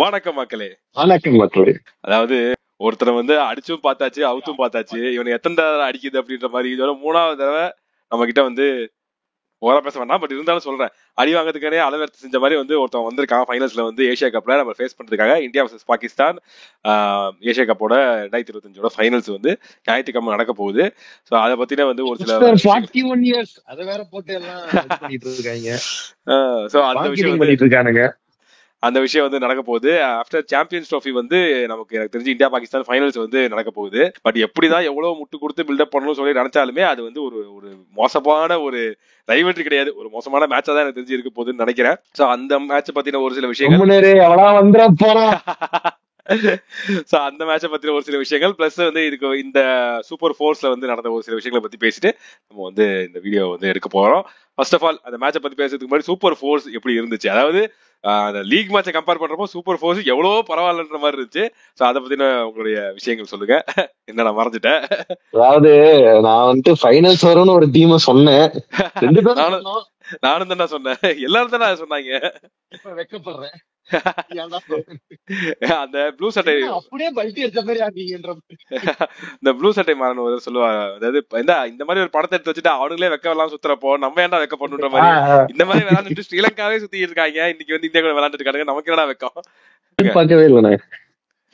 வணக்கம் மக்களே. வணக்கம் மக்களே. அதாவது ஒருத்தரை வந்து அடிச்சும் பார்த்தாச்சு, அவுத்தும் பார்த்தாச்சு. இவனை எத்தனை தடவை அடிக்குது அப்படின்ற மாதிரி இதோட 3வது தடவை நம்ம கிட்ட வந்து ஓரா பேச வேண்டாம், பட் இருந்தாலும் சொல்றேன், அடி வாங்கிறதுக்கானே அளவெடுத்து செஞ்ச மாதிரி வந்து ஒருத்தன் வந்திருக்கான் ஃபைனல்ஸ்ல வந்து ஏஷியா கப்ல நம்ம ஃபேஸ் பண்றதுக்காக. இந்தியா வர்சஸ் பாகிஸ்தான் ஏஷியா கப்போட 2025 ஃபைனல்ஸ் வந்து ஞாயிற்றுக்கிழமை நடக்க போகுது. ஸோ அதை பத்தின வந்து ஒரு சில 41 இயர்ஸ் அதை வேற போட்டு எல்லாம் பண்ணிட்டு இருக்காங்க. ஸோ அந்த விஷயம் பண்ணிட்டு இருக்கானுங்க. அந்த விஷயம் வந்து நடக்க போகுது. ஆஃப்டர் சாம்பியன்ஸ் ட்ராஃபி வந்து நமக்கு எனக்கு தெரிஞ்சு இந்தியா பாகிஸ்தான் ஃபைனல்ஸ் வந்து நடக்க போகுது. பட் எப்படிதான் எவ்வளவு முட்டு கொடுத்து பில்டப் பண்ணணும்னு சொல்லி நினைச்சாலுமே அது வந்து ஒரு மோசமான ஒரு ரைவல்ரி கிடையாது, ஒரு மோசமான மேட்சா தான் எனக்கு தெரிஞ்சு இருக்க போகுதுன்னு நினைக்கிறேன். சோ அந்த மேட்ச் பத்தின ஒரு சில விஷயங்கள் சோ அந்த மேட்சை பத்தின ஒரு சில விஷயங்கள் பிளஸ் வந்து இதுக்கு இந்த சூப்பர் ஃபோர்ஸ்ல வந்து நடந்த ஒரு சில விஷயங்களை பத்தி பேசிட்டு நம்ம வந்து இந்த வீடியோ வந்து எடுக்க போறோம். ஃபர்ஸ்ட் ஆஃப் ஆல் அந்த மேட்சை பத்தி பேசுறதுக்கு முன்னாடி சூப்பர் ஃபோர்ஸ் எப்படி இருந்துச்சு, அதாவது அந்த லீக் மேட்சை கம்பேர் பண்றப்போ சூப்பர் ஃபோர்ஸ் எவ்வளவோ பரவாயில்லன்ற மாதிரி இருந்துச்சு. சோ அதை பத்தின உங்களுடைய விஷயங்கள் சொல்லுங்க. என்ன நான் மறந்துட்டேன். அதாவது நான் வந்து ஃபைனல்ஸ் வரும்னு ஒரு டீம் சொன்னேன், நானும் தானே சொன்னேன், எல்லாரும் தானே சொன்னாங்க. வெக்கப்படுறேன். அந்த ப்ளூ சட்டை அப்படியே பல்டி அடிச்ச மாதிரி ஆகிங்கன்ற இந்த ப்ளூ சட்டை மாறணும் சொல்லுவாங்க. அதாவது இந்த மாதிரி ஒரு படத்தை எடுத்து வச்சுட்டு அவனுங்களே வெக்க எல்லாம் சுத்துறப்போ நம்ம ஏன்டா வெக்க பண்ணுன்ற மாதிரி இந்த மாதிரி விளையாண்டுட்டு ஸ்ரீலங்காவே சுத்தி இருக்காங்க. இன்னைக்கு வந்து இந்தியா கூட விளையாண்டுட்டு இருக்காங்க, நமக்கு என்னடா வெக்கம். பார்க்கவே இல்லைண்ணே.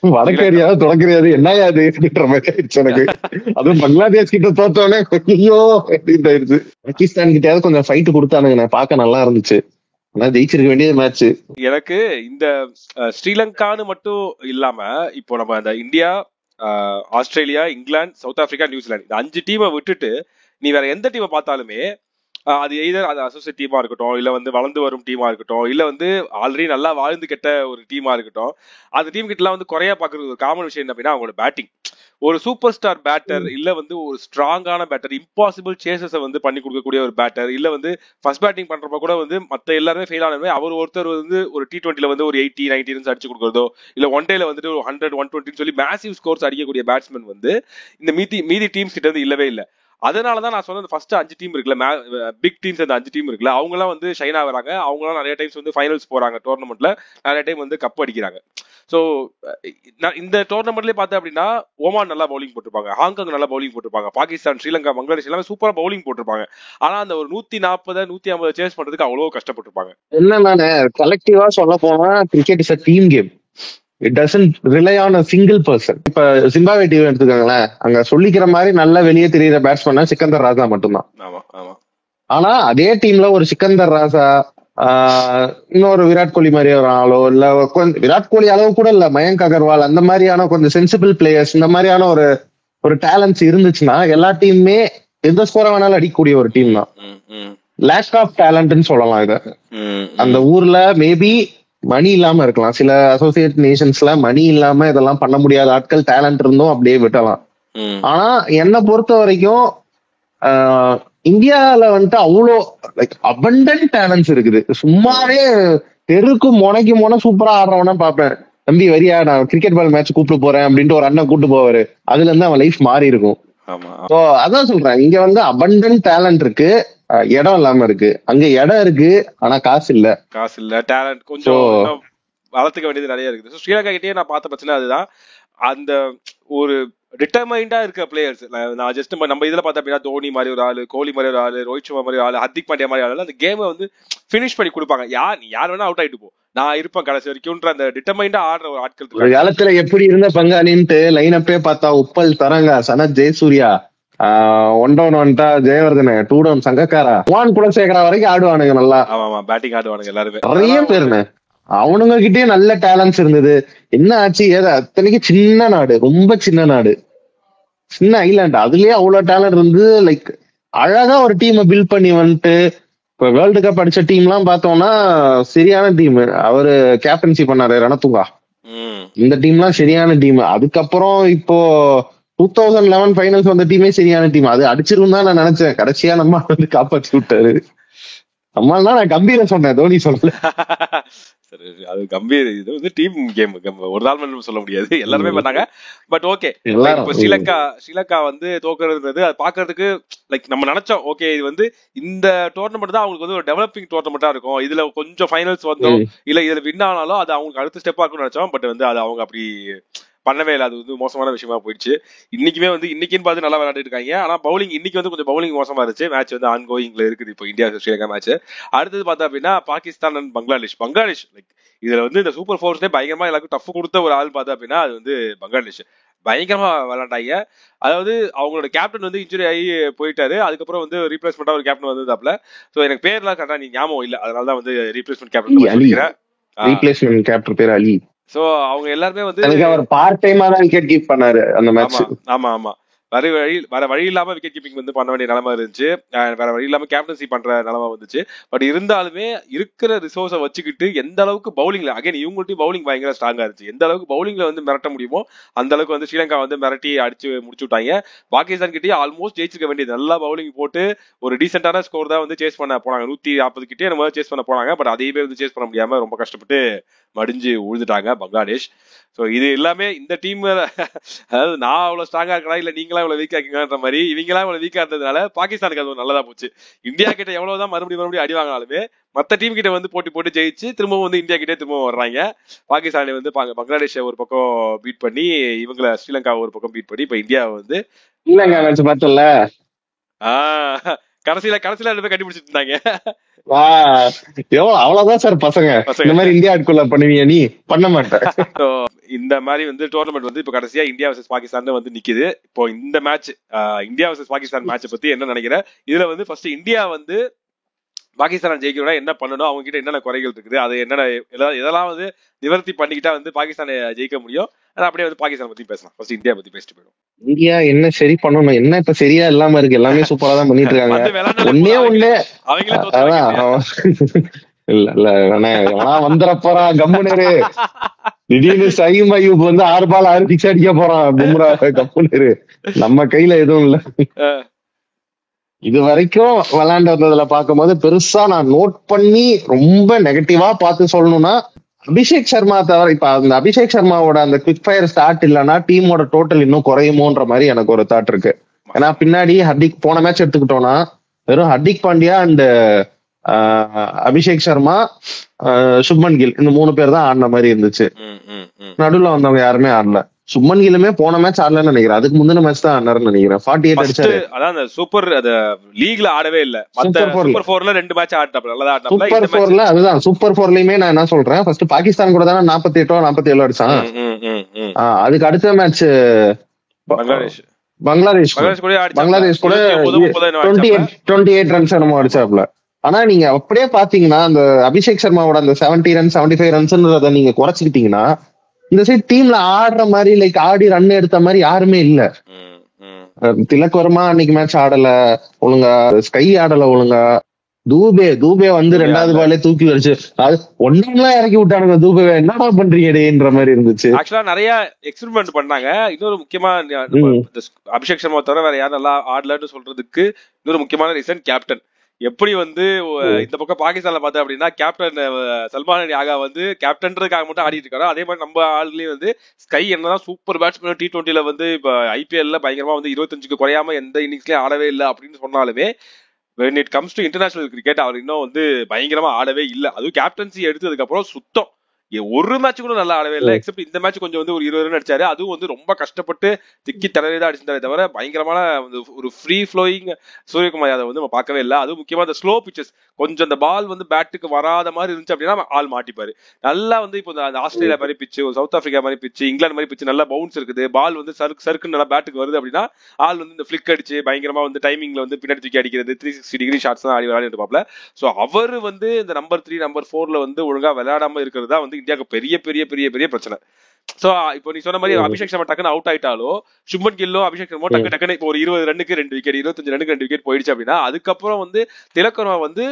வடக்கரியா தொடக்கறியாது என்னையாது அப்படின்ற மாதிரி ஆயிடுச்சு எனக்கு. அதுவும் பங்களாதேஷ் கிட்ட தோத்தோடனே ஐயோ அப்படின்னு ஆயிடுச்சு. பாகிஸ்தான் கிட்டயாவது கொஞ்சம் ஃபைட் கொடுத்தானுங்க, பார்க்க நல்லா இருந்துச்சு. ஜெயிச்சிருக்க வேண்டிய மேட்ச். எனக்கு இந்த ஸ்ரீலங்கான்னு மட்டும் இல்லாம இப்போ நம்ம அந்த India, Australia, England, south Africa, New Zealand இந்த 5 டீமை விட்டுட்டு நீ வேற எந்த டீமை பார்த்தாலுமே அது எய்தர் அது அசோசியேட் டீமா இருக்கட்டும், இல்ல வந்து வளர்ந்து வரும் டீமா இருக்கட்டும், இல்ல வந்து ஆல்ரெடி நல்லா வாழ்ந்து கெட்ட ஒரு டீமா இருக்கட்டும், அந்த டீம் கிட்ட எல்லாம் வந்து குறையா பாக்குறது ஒரு காமன் விஷயம் என்ன அப்படின்னா அவங்களோட பேட்டிங். ஒரு சூப்பர் ஸ்டார் பேட்டர் இல்ல வந்து ஒரு ஸ்ட்ராங்கான பேட்டர், இம்பாசிபிள் சேசஸ் வந்து பண்ணி கொடுக்கக்கூடிய ஒரு பேட்டர், இல்ல வந்து ஃபர்ஸ்ட் பேட்டிங் பண்றப்ப கூட வந்து மத்த எல்லாருமே ஃபெயில் ஆனவே அவர் ஒருத்தர் வந்து ஒரு T20ல வந்து ஒரு 80-90 ரன்ஸ் அடிச்சு கொடுக்கறதோ, இல்ல ஒன் டேல வந்துட்டு ஒரு 100-120 சொல்லி மேசிவ் ஸ்கோர்ஸ் அடிக்கக்கூடிய பேட்ஸ்மேன் வந்து இந்த மீதி டீம்ஸ் கிட்ட வந்து இல்லவே இல்லை. அதனாலதான் நான் சொன்ன ஃபர்ஸ்ட் 5 டீம் இருக்குல்ல, பிக் டீம்ஸ் அந்த 5 டீம் இருக்குல்ல, அவங்க எல்லாம் வந்து ஷைனா வராங்க. அவங்க எல்லாம் நிறைய டைம்ஸ் வந்து ஃபைனல்ஸ் போறாங்க, டோர்னமெண்ட்ல நிறைய டைம் வந்து கப் அடிக்கிறாங்க. சோ இந்த டோர்னமெண்ட்லயே பார்த்தேன் அப்படின்னா ஓமான் நல்லா பவுலிங் போட்டிருப்பாங்க, ஹாங்காங் நல்லா பவுலிங் போட்டிருப்பாங்க, பாகிஸ்தான், ஸ்ரீலங்கா, பங்களாதேஷ் எல்லாமே சூப்பரா பவுலிங் போட்டிருப்பாங்க. ஆனா அந்த ஒரு 140-150 சேஸ் பண்றதுக்கு அவ்வளவு கஷ்டப்பட்டிருப்பாங்க. என்ன கலெக்டிவா சொல்ல போனா cricket is a team game. It doesn't rely on a single person. இப்ப ஜிம்பாப்வே டீம் எடுத்துக்கோங்களேன், அங்க சொல்லிக்கிற மாதிரி நல்லா வெளியே தெரியுற பேட்ஸ்மேனா சிக்கந்தர் ராஜா மட்டும்தான். ஆனா அதே டீம்ல ஒரு சிக்கந்தர் ராஜா, இன்னொரு விராட் கோலி மாதிரி ஒரு ஆளோ, இல்ல விராட் கோலி அளவு கூட இல்ல, மயங்க் அகர்வால், அந்த மாதிரியான கொஞ்சம் சென்சிபிள் பிளேயர்ஸ், இந்த மாதிரியான ஒரு டேலண்ட்ஸ் இருந்துச்சுன்னா எல்லா டீமுமே எந்த ஸ்கோரை வேணாலும் அடிக்கக்கூடிய ஒரு டீம் தான். லேக் ஆஃப் டேலண்ட்னு சொல்லலாம் இத. அந்த ஊர்ல மேபி மணி இல்லாம இருக்கலாம், சில அசோசியேட் நேஷன்ஸ்ல மணி இல்லாம இதெல்லாம் பண்ண முடியாத ஆட்கள் டேலண்ட் இருந்தும் அப்படியே விட்டலாம். ஆனா என்னை பொறுத்த வரைக்கும் இந்தியால வந்துட்டு அவ்வளோ லைக் அபண்டன்ட் டேலண்ட்ஸ் இருக்குது. சும்மாவே தெருக்கு முனை சூப்பரா ஆடுறவனா பாப்பேன், தம்பி வரியா நான் கிரிக்கெட் பால் மேட்ச் கூப்பிட்டு போறேன் அப்படின்ட்டு ஒரு அண்ணன் கூப்பிட்டு போவாரு. அதுல இருந்து அவன் லைஃப் மாறி இருக்கும். அதான் சொல்றேன், இங்க வந்து அபண்டன்ட் டேலண்ட் இருக்கு, இடம் இல்லாம இருக்கு. அங்க இடம் இருக்கு ஆனா காசு இல்ல டேலண்ட் கொஞ்சம் வளர்த்துக்க வேண்டியது நிறைய இருக்குது. ஸ்ரீலங்கா கிட்டே நான் பார்த்த பிரச்சனை அதுதான். அந்த ஒரு டிட்டர்மைண்டா இருக்க பிளேயர்ஸ், நான் ஜஸ்ட் நம்ம இதுல பார்த்தா அப்படின்னா தோனி மாதிரி ஒரு ஆளு, கோலி மாதிரி ஒரு ஆளு, ரோஹித் சர்மா மாதிரி ஆளு, ஹர்திக் பாண்டியா மாதிரி ஆளு அந்த கேமை வந்து பினிஷ் பண்ணி கொடுப்பாங்க. யார் வேணா அவுட் ஆயிட்டு போ, நான் இருப்பேன் கடைசி வரைக்கும் அந்த டிட்டர்மைண்டா ஆடுற ஒரு ஆட்கள். ஒரு காலத்துல எப்படி இருந்த பங்காளின்ட்டு லைன் அப்பே பார்த்தா உப்பல் தரங்க, சனத் ஜெயசூர்யா, 1 down வந்துட்டா ஜெயவர்தன, 2 down சங்கக்காரா, வான் குலசேகரா வரைக்கும் ஆடுவானுங்க நல்லா. ஆமா பேட்டிங் ஆடுவானுங்க எல்லாருமே, நிறைய பேருன்னு. அவனுங்க கிட்டே நல்ல டேலண்ட்ஸ் இருந்தது. என்ன ஆச்சு ஏதா அத்தனைக்கு சின்ன நாடு, ரொம்ப சின்ன நாடு, சின்ன ஐலாண்ட், அதுலயே அவ்வளவு டேலண்ட் இருந்து லைக் அழகா ஒரு டீமை பில்ட் பண்ணி வந்துட்டு இப்ப வேர்ல்டு கப் அடிச்ச டீம் எல்லாம் பார்த்தோம்னா சரியான டீம். அவரு கேப்டன்சி பண்ணாரு ரணதுங்கா, இந்த டீம் எல்லாம் சரியான டீம். அதுக்கப்புறம் இப்போ 2011 ஃபைனல்ஸ் வந்த டீமே சரியான டீம். அது அடிச்சிரும் தான் நான் நினைச்சேன், கடைசியா நம்ம வந்து காப்பாற்றி விட்டாரு. நம்மளால நான் கம்பீர சொன்னேன், தோனி சொல்லல. சரி, அது கம்பீர். இது வந்து டீம் கேம், ஒரு நாள் மட்டும் சொல்ல முடியாது, எல்லாருமே பண்ணாங்க. பட் ஓகே, இப்போ ஸ்ரீலங்கா வந்து தோக்குறதுன்றது அது பாக்குறதுக்கு லைக் நம்ம நினைச்சோம், ஓகே இது வந்து இந்த டோர்னமெண்ட் தான் அவங்களுக்கு வந்து ஒரு டெவலப்பிங் டோர்னமெண்டா இருக்கும், இதுல கொஞ்சம் ஃபைனல்ஸ் வந்தோம் இல்ல இதுல வின் ஆனாலும் அது அவங்களுக்கு அடுத்த ஸ்டெப்பா இருக்கும்னு நினைச்சோம். பட் வந்து அது அவங்க அப்படி பண்ணவே இல்லை, அது வந்து மோசமான விஷயமா போயிடுச்சு. இன்னைக்குமே வந்து இன்னைக்குன்னு பார்த்து நல்லா விளையாட்டு இருக்காங்க. ஆனா பவுலிங் இன்னைக்கு வந்து கொஞ்சம் பவுலிங் மோசமா இருந்துச்சு. மேட்ச் வந்து ஆன் கோயிங்ல இருக்குது இப்போ இந்தியா ஸ்ரீலங்கா மேட்ச். அடுத்தது பார்த்தா அப்படின்னா பாகிஸ்தான் அண்ட் பங்களாதேஷ் லைக் இதுல வந்து இந்த சூப்பர் ஃபோர்ஸ்லேயே பயங்கரமா எல்லாருக்கும் டஃப் கொடுத்த ஒரு ஆள் பார்த்தா அப்படின்னா அது வந்து பங்களாதேஷ். பயங்கரமா விளையாண்டாங்க. அதாவது அவங்களோட கேப்டன் வந்து இன்ஜுரி ஆகி போயிட்டாரு. அதுக்கப்புறம் வந்து ரீப்ளேஸ்மெண்டா ஒரு கேப்டன் வந்ததாப்ல. ஸோ எனக்கு பேர்லாம் கரெக்டா நீ ஞாபகம் இல்லை, அதனாலதான் வந்து ரீப்ளேஸ்மெண்ட் கேப்டன் ரீப்ளேஸ்மெண்ட் கேப்டன் பேர் அலி. சோ அவங்க எல்லாருமே வந்து அவர் பார்ட் டைமா தான் விக்கெட் கீப் பண்ணாரு அந்த மேட்ச். ஆமா ஆமா, வேற வழி இல்லாம விக்கெட் கீப்பிங் வந்து பண்ண வேண்டிய நிலைமை இருந்துச்சு, வேற வழி இல்லாம கேப்டன்சி பண்ற நிலைமை வந்துச்சு. பட் இருந்தாலுமே இருக்கிற ரிசோர்ஸை வச்சுக்கிட்டு எந்த அளவுக்கு பவுலிங்ல அகைன் இவங்கள்ட்டையும் பவுலிங் பயங்கர ஸ்ட்ராங்கா இருந்துச்சு. எந்த அளவுக்கு பவுலிங்ல வந்து மிரட்ட முடியுமோ அந்த அளவுக்கு வந்து ஸ்ரீலங்கா வந்து மிரட்டி அடிச்சு முடிச்சு விட்டாங்க. பாகிஸ்தான் கிட்டே ஆல்மோஸ்ட் ஜெயிச்சுக்க வேண்டியது, நல்லா பவுலிங் போட்டு ஒரு டீசென்டான ஸ்கோர் தான் வந்து சேஸ் பண்ண போனாங்க. 140 கிட்டே நம்ம சேஸ் பண்ண போனாங்க. பட் அதையுமே வந்து சேஸ் பண்ண முடியாம ரொம்ப கஷ்டப்பட்டு மடிஞ்சு உழுதுட்டாங்க பங்களாதேஷ். சோ இது எல்லாமே இந்த டீம், அதாவது நான் அவ்வளவு ஸ்ட்ராங்கா இருக்கா இல்ல நீங்களா இவ்வளவு வீக்கா இருக்கீங்கன்ற மாதிரி இவங்களா இவ்வளவு வீக்கா இருந்ததுனால பாகிஸ்தானுக்கு அது நல்லதா போச்சு. இந்தியா கிட்ட எவ்வளவுதான் மறுபடியும் அடி வாங்கினாலுமே மத்த டீம் கிட்ட வந்து போட்டு ஜெயிச்சு திரும்பவும் வந்து இந்தியா கிட்டே திரும்பவும் வர்றாங்க. பாகிஸ்தானை வந்து பங்களாதேஷை ஒரு பக்கம் பீட் பண்ணி இவங்களை ஸ்ரீலங்கா ஒரு பக்கம் பீட் பண்ணி இப்ப இந்தியா வந்து கடைசியில ரெண்டு பேர் கண்டுபிடிச்சிட்டு இருந்தாங்க. அவ்வளவுதான் சார் பசங்க இந்த மாதிரி இந்தியா ஆட்குள்ள பண்ணுவீங்க, நீ பண்ண மாட்டேன். இந்த மாதிரி வந்து டோர்னமெண்ட் வந்து இப்ப கடைசியா இந்தியா வர்சஸ் பாகிஸ்தான் வந்து நிக்குது. இப்போ இந்த match India versus Pakistan match பத்தி என்ன நினைக்கிறேன்? இதுல வந்து ஃபர்ஸ்ட் இந்தியா வந்து பாகிஸ்தான் ஜெயிக்கணும்னா என்ன பண்ணணும், அவங்க கிட்ட என்னென்ன குறைகள் இருக்குது, அது என்னென்ன இதெல்லாம் வந்து நிவர்த்தி பண்ணிக்கிட்டா வந்து பாகிஸ்தானை ஜெயிக்க முடியும். அப்படியே வந்து பாகிஸ்தான் பத்தி பேசலாம். ஃபர்ஸ்ட் இந்தியா பத்தி பேசிட்டு போயிடும். இந்தியா என்ன சரி பண்ணணும், என்ன இப்ப சரியா இல்லாம இருக்கு, எல்லாமே சூப்பரா தான் பண்ணிட்டு இருக்காங்க. ஒன்னே இல்ல வந்துட போறான் கம்முனரு, திடீர்னு சயீம் அய்யூப் வந்து 6 பால் 6 சிக்ஸ் அடிக்க போறான், பும்ரா கம்முனரு, நம்ம கையில எதுவும் இல்ல. இது வரைக்கும் விளையாண்டு வந்ததுல பாக்கும்போது பெருசா நான் நோட் பண்ணி ரொம்ப நெகட்டிவா பார்த்து சொல்லணும்னா அபிஷேக் சர்மா தவிர, இப்ப அந்த அபிஷேக் சர்மாவோட அந்த குவிக் ஃபயர் ஸ்டார்ட் இல்லைன்னா டீமோட டோட்டல் இன்னும் குறையுமோன்ற மாதிரி எனக்கு ஒரு தாட் இருக்கு. ஏன்னா பின்னாடி ஹர்திக், போன மேட்ச் எடுத்துக்கிட்டோம்னா வெறும் ஹர்திக் பாண்டியா அண்ட் அபிஷேக் சர்மா, சுப்மன் கில், இந்த 3 பேர் தான் ஆடின மாதிரி இருந்துச்சு. நடுவுல வந்தவங்க யாருமே ஆடல. சுப்மன் கிலுமே போன மேட்ச் ஆடலன்னு நினைக்கிறேன், அதுக்கு முந்தின மேட்ச் தான் ஆனாருன்னு நினைக்கிறேன். 48 அடிச்சாரு. அதான் சூப்பர் லீக்ல ஆடவே இல்ல. சூப்பர் 4ல 2 மேட்ச் ஆடிட்டாப்ல, நல்லா ஆடிட்டாப்ல. சூப்பர் 4ல அதுதான் சூப்பர் 4லயுமே நான் என்ன சொல்றேன், ஃபர்ஸ்ட் பாகிஸ்தான் கூட தானே 48 47 அடிச்சான். அதுக்கு அடுத்த மேட்ச் பங்களாதேஷ் கூட 28 ரன்ஸ் என்னமோ அடிச்சாப்ல. ஆனா நீங்க அப்படியே பாத்தீங்கன்னா அந்த அபிஷேக் சர்மாவோட அந்த 70 ரன்ஸ் 75 ரன்ஸ்ன்றத நீங்க குறைச்சிக்கிட்டீங்கன்னா இந்த சைட் டீம்ல ஆடுற மாதிரி லைக் ஆடி ரன் எடுத்த மாதிரி யாருமே இல்ல. திலக் வர்மா அன்னைக்கு மேட்ச் ஆடல ஒழுங்கா, ஸ்கை ஆடல ஒழுங்கா, தூபே வந்து 2வது பாலே தூக்கி வச்சு அது ஒன்னுலாம் இறக்கி விட்டானுங்க. தூபே என்னடா பண்றீங்கன்ற மாதிரி இருந்துச்சு. ஆக்சுவலா நிறைய எக்ஸ்பெரிமெண்ட் பண்ணாங்க. இன்னொரு முக்கியமா அபிஷேக் சர்மா தவிர வேற யாரும் நல்லா ஆடலன்னு சொல்றதுக்கு இன்னொரு முக்கியமான ரீசன் கேப்டன். எப்படி வந்து இந்த பக்கம் பாகிஸ்தான்ல பார்த்தா அப்படின்னா கேப்டன் சல்மான் அலி ஆகா வந்து கேப்டன்றதுக்காக மட்டும் ஆடிட்டு இருக்காரு. அதே மாதிரி நம்ம ஆளுலயும் வந்து ஸ்கை என்னதான் சூப்பர் பேட்ஸ்மேன், T20ல வந்து இப்ப IPL பயங்கரமா வந்து 25க்கு குறையாம எந்த இன்னிங்ஸ்லயும் ஆடவே இல்லை அப்படின்னு சொன்னாலுமே when it comes to international cricket அவர் இன்னும் வந்து பயங்கரமா ஆடவே இல்லை. அதுவும் கேப்டன்சி எடுத்ததுக்கு அப்புறம் சுத்தம் ஒரு மேட்ச் கூட நல்லா ஆடவே இல்லை. எக்ஸப்ட் இந்த மேட்ச் கொஞ்சம் வந்து ஒரு 20 ரன் அடிச்சாரு. அதுவும் வந்து ரொம்ப கஷ்டப்பட்டு திக்கி தடவைதான் அடிச்சிருந்தாரே தவிர பயங்கரமான ஒரு ஃப்ரீ ஃப்ளோயிங் சூரியகுமார் யாதவ் வந்து நம்ம பார்க்கவே இல்லை. அதுவும் முக்கியமா அந்த ஸ்லோ பிச்சஸ், கொஞ்சம் அந்த பால் வந்து பேட்டுக்கு வராத மாதிரி இருந்துச்சு அப்படின்னா ஆள் மாட்டிப்பாரு. நல்லா வந்து இப்போ அந்த ஆஸ்திரேலியா மாதிரி பிச்சு, சவுத் ஆப்பிரிக்கா மாதிரி பிச்சு, இங்கிலாந்து மாதிரி பிச்சு, நல்லா பவுன்ஸ் இருக்குது, பால் வந்து சருக்கு நல்லா பேட்டுக்கு வருது அப்படின்னா ஆள் வந்து இந்த ஃபிளிக் அடிச்சு பயங்கரமா வந்து டைமிங்ல வந்து பின்னாடி தூக்கி அடிக்கிறது 360 டிகிரி ஷாட்ஸ் தான் ஆடி விளையாடிட்டு இருப்பாப்ல. ஸோ அவர் வந்து இந்த நம்பர் 3 நம்பர் 4ல வந்து ஒழுங்கா விளையாடாம இருக்கிறது தான் வந்து இந்தியாவுக்கு பெரிய பெரிய பெரிய பெரிய பிரச்சனை. சோ இப்போ நீ சொன்ன மாதிரி அபிஷேக் சர்மா டக்குன்னு அவுட் ஆயிட்டாலோ, சுப்மன் கில்லோ அபிஷேக் சர்மா டக்குன்னு இப்போ ஒரு 20 ரன்னுக்கு 2 விக்கெட், 25 ரன்னுக்கு 2 விக்கெட் போயிடுச்சு அப்படின்னா அதுக்கப்புறம் வந்து திலக் வர்மா வந்து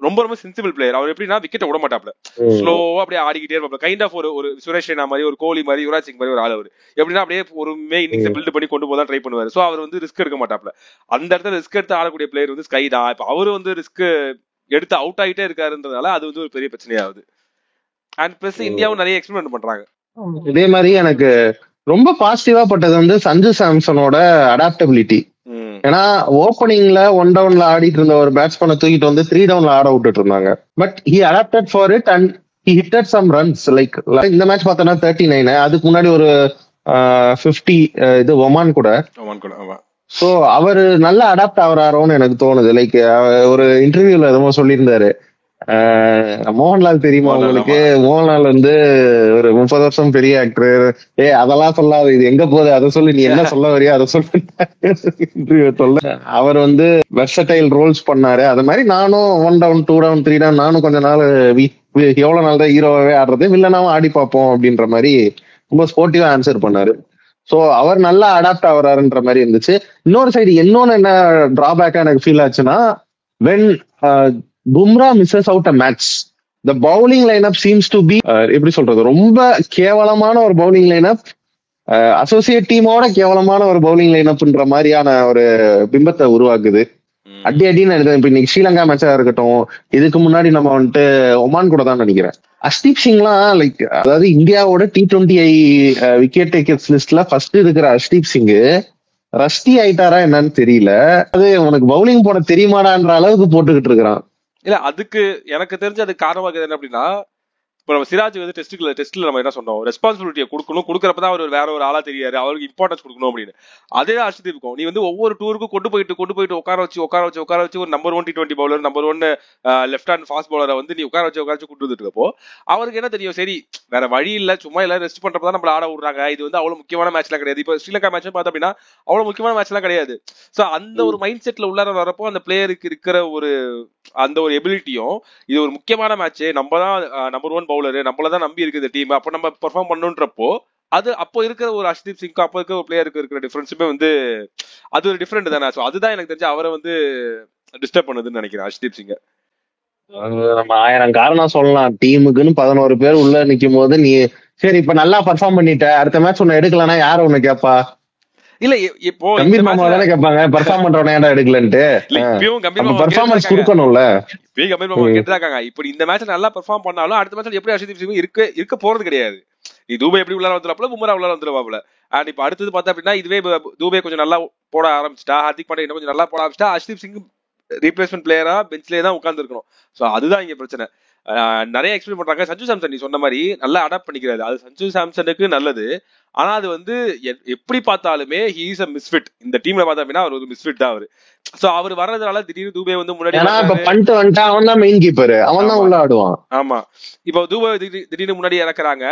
ரொம்ப சென்சிபிள் பிளேயர். அவர் எப்படின்னா விக்கெட்டை விட மாட்டாப்ல, ஸ்லோவா அப்படியே ஆடிக்கிட்டே இருப்பாப்ல. கைண்ட் ஆஃப் ஒரு சுரேஷ் ரெய்னா மாதிரி, ஒரு கோலி மாதிரி, யுவராஜ் சிங் மாதிரி ஒரு ஆள். அவர் எப்படின்னா அப்படியே ஒரு இன்னிங்ஸ் பில்ட் பண்ணி கொண்டு போதான் ட்ரை பண்ணுவாரு. சோ அவர் வந்து ரிஸ்க் எடுக்க மாட்டாப்ல. அந்த இடத்துல ரிஸ்க் எடுத்து ஆடக்கூடிய பிளேயர் வந்து ஸ்கை தான். இப்ப அவரு வந்து ரிஸ்க் எடுத்து அவுட் ஆகிட்டே இருக்காருன்றதுனால அது வந்து ஒரு பெரிய பிரச்சனையாகுது. அண்ட் பிளஸ் இந்தியாவும் நிறைய எக்ஸ்பெரிமெண்ட் பண்றாங்க. இதே மாதிரி எனக்கு ரொம்ப பாசிட்டிவா பட்டது வந்து சஞ்சு சாம்சனோட அடாப்டபிலிட்டி. ஏன்னா ஓப்பனிங்ல 1 டவுன்ல ஆடிட்டு இருந்த ஒரு பேட்ஸ்மேனை தூக்கிட்டு வந்து 3 டவுன்ல ஆட விட்டுட்டு இருந்தாங்க. But he adapted for it and he hitted some runs. Like இந்த மேட்ச் பார்த்தோன்னா 39, அதுக்கு முன்னாடி ஒரு 50 இது ஒமான் கூட. சோ அவரு நல்லா அடாப்ட் ஆகுறாரோன்னு எனக்கு தோணுது. லைக் ஒரு இன்டர்வியூல எதுவும் சொல்லியிருந்தாரு, மோகன்லால் தெரியுமா உங்களுக்கு, மோகன்லால் வந்து ஒரு 30 வருஷம் பெரிய ஆக்டர், அதெல்லாம் சொல்லாது, இது எங்க போகுது அதை சொல்லு, நீ என்ன சொல்ல வரியா அதை சொல்லு சொல்ல. அவர் வந்து வெர்சடைல் ரோல்ஸ் பண்ணாரு. அது மாதிரி நானும் 1 டவுன் 2 டவுன் 3 டவுன் நானும் கொஞ்ச நாள் எவ்வளவு நாள் தான் ஹீரோவே ஆடுறது, வில்லனாவும் ஆடி பார்ப்போம் அப்படின்ற மாதிரி ரொம்ப ஸ்போர்ட்டிவா ஆன்சர் பண்ணாரு. சோ அவர் நல்லா அடாப்ட் ஆகுறாருன்ற மாதிரி இருந்துச்சு. இன்னொரு சைடு இன்னொன்னு என்ன டிராபேக்கா எனக்கு ஃபீல் ஆச்சுன்னா, when Bumrah misses out a match, the bowling lineup seems to be எப்படி சொல்றது, ரொம்ப கேவலமான ஒரு பவுலிங் லைனப், அசோசியேட் டீமோட கேவலமான ஒரு பவுலிங் லைனப்ன்ற மாதிரியான ஒரு பிம்பத்தை உருவாக்குது. அடி அடின்னு இப்ப இன்னைக்கு ஸ்ரீலங்கா மேட்சா இருக்கட்டும், இதுக்கு முன்னாடி நம்ம வந்துட்டு ஒமான் கூட தான் நினைக்கிறேன், அஷ்தீப் சிங்லாம் லைக், அதாவது இந்தியாவோட T20I விக்கெட் டேக்கர்ஸ் லிஸ்ட்ல ஃபர்ஸ்ட் இருக்கிற அஷ்தீப் சிங் ரஸ்டி ஆயிட்டாரா என்னன்னு தெரியல. அது உனக்கு பவுலிங் போட தெரியுமாடான்ற அளவுக்கு போட்டுக்கிட்டு இருக்கிறான். இல்ல அதுக்கு எனக்கு தெரிஞ்சு அது காரணமாக என்ன அப்படின்னா, இப்போ நம்ம சிராஜ் வந்து டெஸ்ட்ல நம்ம என்ன சொன்னோம், ரெஸ்பான்சிபிலிட்டியை கொடுக்கறப்பதான் அவர் வேற ஒரு ஆளா தெரியாரு, அவருக்கு இம்பார்ட்டன்ஸ் கொடுக்கணும் அப்படின்னு. அதே அர்ஷதீப் இருக்கும். நீ வந்து ஒவ்வொரு டூருக்கும் கொண்டு போயிட்டு உட்கார வச்சு ஒரு number 1 T20 bowler, number 1 left hand fast பவுலரை வந்து நீ உட்கார வச்சு கூட்டு வந்துட்டு இருக்கப்போ அவருக்கு என்ன தெரியும், சரி வேற வழி இல்ல, சும்மா எல்லாரும் ரெஸ்ட் பண்றப்பதான் நம்மள ஆட விடுறாங்க, இது வந்து அவ்வளவு முக்கியமான மேட்ச்லாம் கிடையாது. இப்போ ஸ்ரீலங்கா மேட்ச் பார்த்தா அப்படின்னா அவ்வளவு முக்கியமான மேட்ச்லாம் கிடையாது. சோ அந்த ஒரு மைண்ட் செட்ல உள்ளார வரப்போ அந்த பிளேயருக்கு இருக்கிற ஒரு அந்த ஒரு எபிலிட்டியும், இது ஒரு முக்கியமான மேட்ச், நம்ம தான் நம்பர் 1 பவுலர், நம்மளதான் நம்பி இருக்குது டீம், அப்ப நம்ம பெர்ஃபார்ம் பண்ணுன்றப்போ அது அப்போ இருக்கிற ஒரு அஷ்தீப் சிங் அப்போ இருக்கிற ஒரு பிளேயருக்கு இருக்கிற டிஃபரன்ஸுமே வந்து அது ஒரு டிஃபரெண்ட் தானே. சோ அதுதான் எனக்கு தெரிஞ்சு அவரை வந்து டிஸ்டர்ப் பண்ணுதுன்னு நினைக்கிறேன் அஷ்தீப் சிங்க. நம்ம 1000 காரணம் சொல்லலாம். டீமுக்குன்னு 11 பேர் உள்ள நிக்கும் போது நீ சரி இப்ப நல்லா பெர்ஃபார்ம் பண்ணிட்ட, அடுத்த மேட்ச் உன்னை எடுக்கலன்னா யாரு உன்னை கேப்பா? இல்ல இப்போ கம்பீர் மாமா தானே கேட்பாங்க, பெர்ஃபார்ம் பண்றவன ஏன்டா எடுக்கலன்ட்டு. இப்பயும் கம்பீர் மாமா பெர்ஃபார்மன்ஸ் கொடுக்கணும்ல, இப்பயும் கம்பீர் மாமா கேட்டுறாங்க. இப்படி இந்த மேட்ச் நல்லா பெர்ஃபார்ம் பண்ணாலும் அடுத்த மேட்ச்ல எப்படி அஷ்தீப் சிங் இருக்க போறது கிடையாது. நீ தூபை எப்படி உள்ளார வந்துடுவாப்ல, பும்ரா உள்ளார வந்துடுவாப்ல. அண்ட் இப்ப அடுத்தது பார்த்தா அப்படின்னா இதுவே தூபை கொஞ்சம் நல்லா போட ஆரம்பிச்சிட்டா, ஹார்திக் பாண்டியா இன்னும் கொஞ்சம் நல்லா போட ஆரம்பிச்சிட்டா, அஷ்தீப் சிங் ரீப்ளேஸ்மெண்ட் பிளேயரா பெஞ்ச்லயே தான் உட்கார்ந்து இருக்கணும். சோ அதுதான் இங்க பிரச்சனை. நிறைய எக்ஸ்பிளைன் பண்றாங்க. சஞ்சு சாம்சன் நீ சொன்ன மாதிரி நல்லா அடாப்ட் பண்ணிக்கிறாரு, அது சஞ்சு சாம்சனுக்கு நல்லது. ஆனா அது வந்து எப்படி பார்த்தாலுமே ஹி இஸ் a misfit. இந்த டீம்ல பார்த்தா அப்படின்னா அவர் ஒரு மிஸ்ஃபிட் தான் அவரு. சோ அவர் வர்றதுனால திடீர்னு தூபே வந்து முன்னாடி அவன் தான் மெயின் கீப்பர், அவன் தான் உள்ள ஆடுவான். ஆமா, இப்போ தூபே திடீர்னு முன்னாடி இறக்குறாங்க.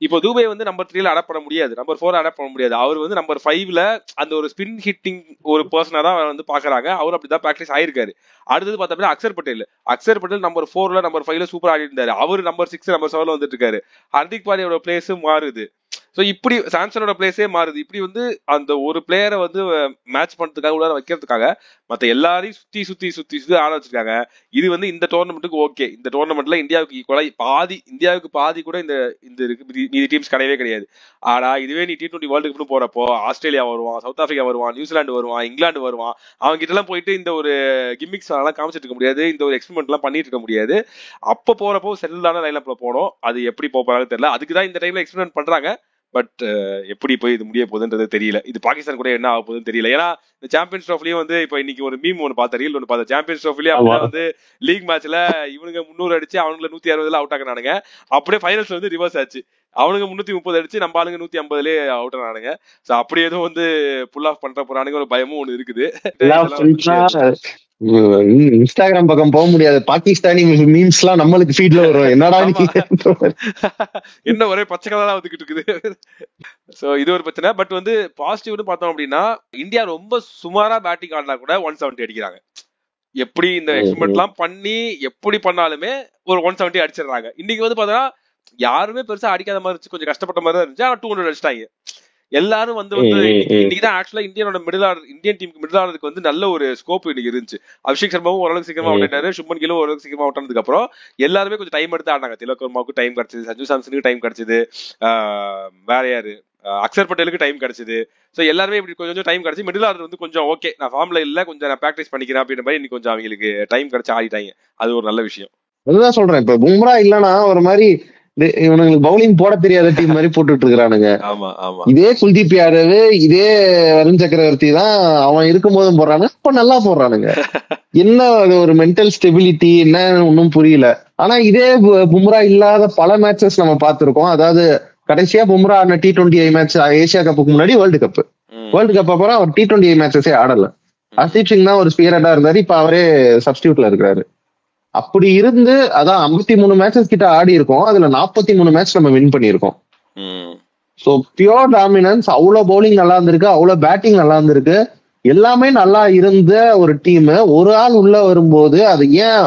இப்போ தூபே வந்து நம்பர் 3ல அடாப்ட் பண்ண முடியாது, நம்பர் 4 அடாப்ட் பண்ண முடியாது. அவர் வந்து நம்பர் 5ல அந்த ஒரு ஸ்பின் ஹிட்டிங் ஒரு பர்சனா தான் வந்து பாக்குறாங்க. அவர் அப்படிதான் பிராக்டிஸ் ஆயிருக்காரு. அடுத்தது பார்த்தா அக்சர் பட்டேல் நம்பர் 4ல நம்பர் 5ல சூப்பர் ஆடி இருந்தாரு. அவர் நம்பர் 6 நம்பர் 7ல வந்துட்டு இருக்காரு. ஹார்திக் பாண்டியோட பிளேஸ் மாறுது. சோ இப்படி சாம்சனோட பிளேஸே மாறுது. இப்படி வந்து அந்த ஒரு பிளேயரை வந்து மேட்ச் பண்றதுக்காக உள்ள வைக்கிறதுக்காக மத்த எல்லாரையும் சுத்தி ஆட வச்சிருக்காங்க. இது வந்து இந்த டோர்னமெண்ட்டுக்கு ஓகே. இந்த டோர்னமெண்ட்ல இந்தியாவுக்கு இந்தியாவுக்கு பாதி கூட இந்த மீதி டீம்ஸ் கிடையவே கிடையாது. ஆனா இதுவே நீ T20 வேர்ல்டு கப்னு போறப்போ ஆஸ்திரேலியா வருவான், சவுத் ஆப்பிரிக்கா வருவான், நியூசிலாந்து வருவான், இங்கிலாந்து வருவான். அவங்க கிட்ட எல்லாம் போயிட்டு இந்த ஒரு கிம்மிக்ஸ் எல்லாம் காமிச்சிட்டு இருக்க முடியாது, இந்த ஒரு எக்ஸ்பெரிமெண்ட் எல்லாம் பண்ணிட்டு இருக்க முடியாது. அப்ப போறப்போ செல்லான லைன்அப்ல போனோம். அது எப்படி போறாங்க தெரியல. அதுக்குதான் இந்த டைம்ல எக்ஸ்பெரிமெண்ட் பண்றாங்க. பட் எப்படி போய் இது முடிய போகுதுன்றது தெரியல. இது பாகிஸ்தான் கூட என்ன ஆக போகுதுன்னு தெரியல. ஏன்னா இந்த சாம்பியன்ஸ் ட்ரோஃபிலயும் வந்து இப்ப இன்னைக்கு ஒரு மீம் ஒன்று பார்த்தேன், ரீல் ஒன்று பார்த்தேன். சாம்பியன்ஸ் ட்ரோஃபிலயும் அவங்க வந்து லீக் மேட்ச்ல இவனுங்க 300 அடிச்சு அவனுங்களை 160 அவுட் ஆகினானுங்க. அப்படியே ஃபைனல்ஸ் வந்து ரிவர்ஸ் ஆச்சு. அவனுங்க 330 அடிச்சு நம்ம ஆளுங்க 150 அவுட் ஆனானுங்க. சோ அப்படி எதுவும் வந்து புல் ஆஃப் பண்ற போறானுங்க ஒரு பயமும் ஒண்ணு இருக்குது. இன்ஸ்டாகிராம் பக்கம் போக முடியாது, பாகிஸ்தானி மீம்ஸ் எல்லாம் நம்மளுக்கு ஃபீட்ல வரும். என்னடா என்ன ஒரே பச்சை கலரா வந்துகிட்டு இருக்குது. சோ இது ஒரு பிரச்சனை. பட் வந்து பாசிட்டிவ்னு பார்த்தோம் அப்படின்னா இந்தியா ரொம்ப சுமாரா பேட்டிங் ஆடினா கூட 170 அடிக்கிறாங்க. எப்படி இந்த எக்ஸ்பெரிமெண்ட் எல்லாம் பண்ணி எப்படி பண்ணாலுமே ஒரு 170 அடிச்சிடுறாங்க. இன்னைக்கு வந்து பார்த்தோம்னா யாருமே பெருசா அடிக்காத மாதிரி இருந்துச்சு, கொஞ்சம் கஷ்டப்பட்ட மாதிரி தான் இருந்துச்சு. ஆனா 200 அடிச்சிட்டாங்க எல்லாரும். வந்து இன்னைக்குதான் ஆக்சுவலா இந்தியன் டீமுக்கு மிடில் ஆர்டருக்கு வந்து நல்ல ஒரு ஸ்கோப் இன்னைக்கு இருந்துச்சு. அபிஷேக் சர்மாவும் ஓரளவுக்கு சீக்கிரமா அவுட் ஆயிட்டாரு, சுப்மன் கிலும் ஓரளவுக்கு சீக்கிரமா அவுட் ஆனதுக்கு அப்புறம் எல்லாருமே கொஞ்சம் டைம் எடுத்து ஆடினாங்க. திலக் வர்மாவுக்கு டைம் கிடைச்சது, சஞ்சு சாம்சனுக்கு டைம் கிடைச்சது, வேற யாரு அக்சர் பட்டேலுக்கு டைம் கிடைச்சது. சோ எல்லாருமே இப்படி கொஞ்சம் டைம் கிடைச்சு மிடில் ஆர்டர் வந்து கொஞ்சம் ஓகே, நான் ஃபார்ம்ல இல்ல, கொஞ்சம் நான் பிராக்டிஸ் பண்ணிக்கிறேன் அப்படின்ற மாதிரி இன்னைக்கு கொஞ்சம் அவங்களுக்கு டைம் கிடைச்சு ஆடிட்டாங்க. அது ஒரு நல்ல விஷயம். அதுதான் சொல்றேன். இப்ப பும்ரா இல்லன்னா ஒரு மாதிரி இவனுங்களுக்கு பவுலிங் போட தெரியாத டீம் மாதிரி போட்டுட்டு இருக்கானுங்க. இதே குல்தீப் யாதவ், இதே வருண் சக்கரவர்த்தி தான் அவன் இருக்கும் போதும் போடுறானுங்க, இப்ப நல்லா போடுறானுங்க. என்ன ஒரு மென்டல் ஸ்டெபிலிட்டி என்ன ஒன்னும் புரியல. ஆனா இதே பும்ரா இல்லாத பல மேட்சஸ் நம்ம பார்த்திருக்கோம். அதாவது கடைசியா பும்ரா ஆன T20 மேட்ச் ஏசியா கப்புக்கு முன்னாடி வேர்ல்டு கப் அப்புறம் அவர் T20 மேட்சஸே ஆடல. ஹர்தீப் சிங் தான் ஒரு ஸ்பீரடா இருந்தாரு, இப்ப அவரே சப்ஸ்டியூட்ல இருக்கிறாரு. அப்படி இருந்து அதான் 53 மேட்சஸ் கிட்ட ஆடி இருக்கோம், அதுல 43 மேட்ச் நம்ம வின் பண்ணிருக்கோம். So pure dominance. அவ்வளவு பவுலிங் நல்லா இருந்திருக்கு, அவ்வளவு பேட்டிங் நல்லா இருந்திருக்கு, எல்லாமே நல்லா இருந்த ஒரு டீம் ஒரு ஆள் உள்ள வரும்போது அது ஏன்